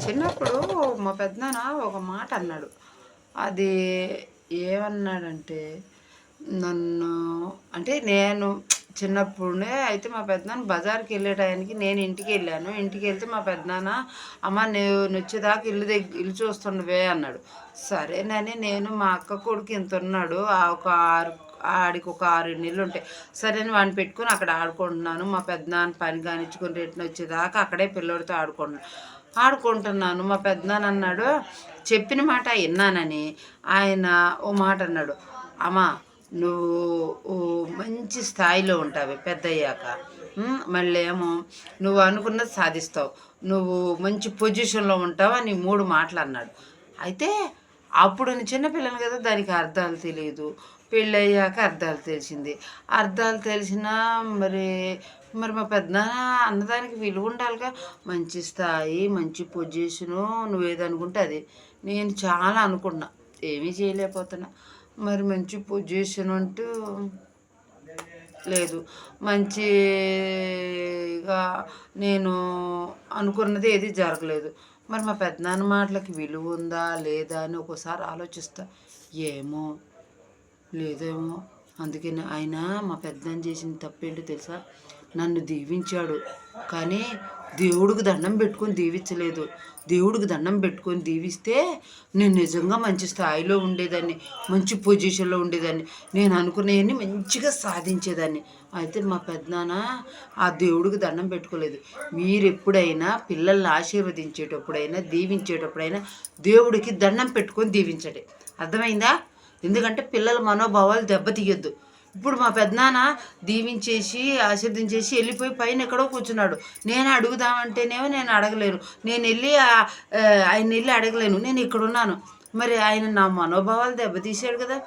చిన్నప్పుడు మా పెద్దనాన్న ఒక మాట అన్నాడు. అది ఏమన్నాడంటే, నన్ను అంటే నేను చిన్నప్పుడే అయితే మా పెద్దనాన్న బజార్‌కి వెళ్ళే టయానికి నేను ఇంటికెళ్ళాను. ఇంటికెళ్తే మా పెద్దనాన్న, "అమ్మ నువ్వొచ్చేదాకా ఇల్లు చూస్తుండవే" అన్నాడు. సరేనని నేను మా అక్క కొడుకు ఇంతున్నాడు. ఒక 6 ఆడికి ఒక 6, 7 నెలలుంటాయి. సరే అని వాడిని పెట్టుకొని అక్కడ ఆడుకుంటున్నాను. మా పెద్దనాన్న పని కానిచ్చుకొని రిటర్న్ వచ్చేదాకా అక్కడే పిల్లోడితో ఆడుకుంటున్నాను. మా పెద్దనాన్న అన్నాడు, చెప్పిన మాట ఇన్నానని ఆయన ఓ మాట అన్నాడు. అమ్మా, నువ్వు మంచి స్థాయిలో ఉంటావు పెద్దయ్యాక. మళ్ళీ ఏమో నువ్వు అనుకున్నది సాధిస్తావు, నువ్వు మంచి పొజిషన్లో ఉంటావు అని 3 మాటలు అన్నాడు. అయితే అప్పుడు నేను చిన్నపిల్లని కదా, దానికి అర్థాలు తెలియదు. పెళ్ళయ్యాక అర్థాలు తెలిసింది. అర్థాలు తెలిసినా మరి మరి మా పెద్దనాన్న అన్నదానికి విలువ ఉండాలిగా. మంచి స్థాయి, మంచి పొజిషను, నువ్వేదనుకుంటే అది. నేను చాలా అనుకున్నా, ఏమీ చేయలేకపోతున్నా. మరి మంచి పొజిషన్ అంటూ లేదు. మంచిగా నేను అనుకున్నది ఏది జరగలేదు. మరి మా పెద్దనాన్న మాటలకి విలువ ఉందా లేదా అని ఒక్కోసారి ఆలోచిస్తా. ఏమో, లేదేమో. అందుకని ఆయన మా పెద్దనాన్న చేసిన తప్పేంటో తెలుసా? నన్ను దీవించాడు, కానీ దేవుడికి దండం పెట్టుకొని దీవించలేదు. దేవుడికి దండం పెట్టుకొని దీవిస్తే నేను నిజంగా మంచి స్థాయిలో ఉండేదాన్ని, మంచి పొజిషన్లో ఉండేదాన్ని, నేను అనుకునేవన్నీ మంచిగా సాధించేదాన్ని. అయితే మా పెద్దనాన్న ఆ దేవుడికి దండం పెట్టుకోలేదు. మీరు ఎప్పుడైనా పిల్లల్ని ఆశీర్వదించేటప్పుడైనా, దీవించేటప్పుడైనా దేవుడికి దండం పెట్టుకొని దీవించండి. అర్థమైందా? ఎందుకంటే పిల్లల మనోభావాలు దెబ్బతీయొద్దు. ఇప్పుడు మా పెద్దనాన్న దీవించేసి ఆశీర్వదించేసి వెళ్ళిపోయి పైన ఎక్కడో కూర్చున్నాడు. నేను అడుగుదామంటేనేమో నేను అడగలేను. ఆయన వెళ్ళి అడగలేను. నేను ఇక్కడున్నాను. మరి ఆయన నా మనోభావాలు దెబ్బతీసాడు కదా.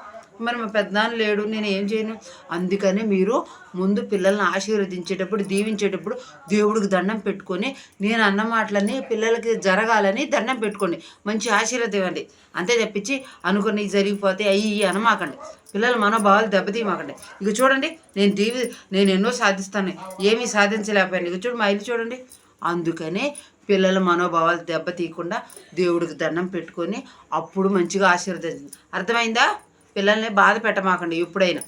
మరి మా పెద్దనాన్న లేడు, నేను ఏం చేయను. అందుకని మీరు ముందు పిల్లల్ని ఆశీర్వదించేటప్పుడు, దీవించేటప్పుడు దేవుడికి దండం పెట్టుకొని, నేను అన్న మాటలన్నీ పిల్లలకి జరగాలని దండం పెట్టుకోండి, మంచి ఆశీర్వాదం ఇవ్వండి. అంతే తప్పించి అనుకుని జరిగిపోతే అయ్యి అనమాకండి. పిల్లల మనోభావాలు దెబ్బతీయమాకండి. ఇక చూడండి, నేను ఎన్నో సాధిస్తాను, ఏమీ సాధించలేకపోయాను. ఇక చూడు మా ఇల్లు చూడండి. అందుకనే పిల్లల మనోభావాలు దెబ్బతీయకుండా దేవుడికి దండం పెట్టుకొని అప్పుడు మంచిగా ఆశీర్వదించండి. అర్థమైందా? పిల్లల్ని బాధ పెట్టమాకండి ఎప్పుడైనా.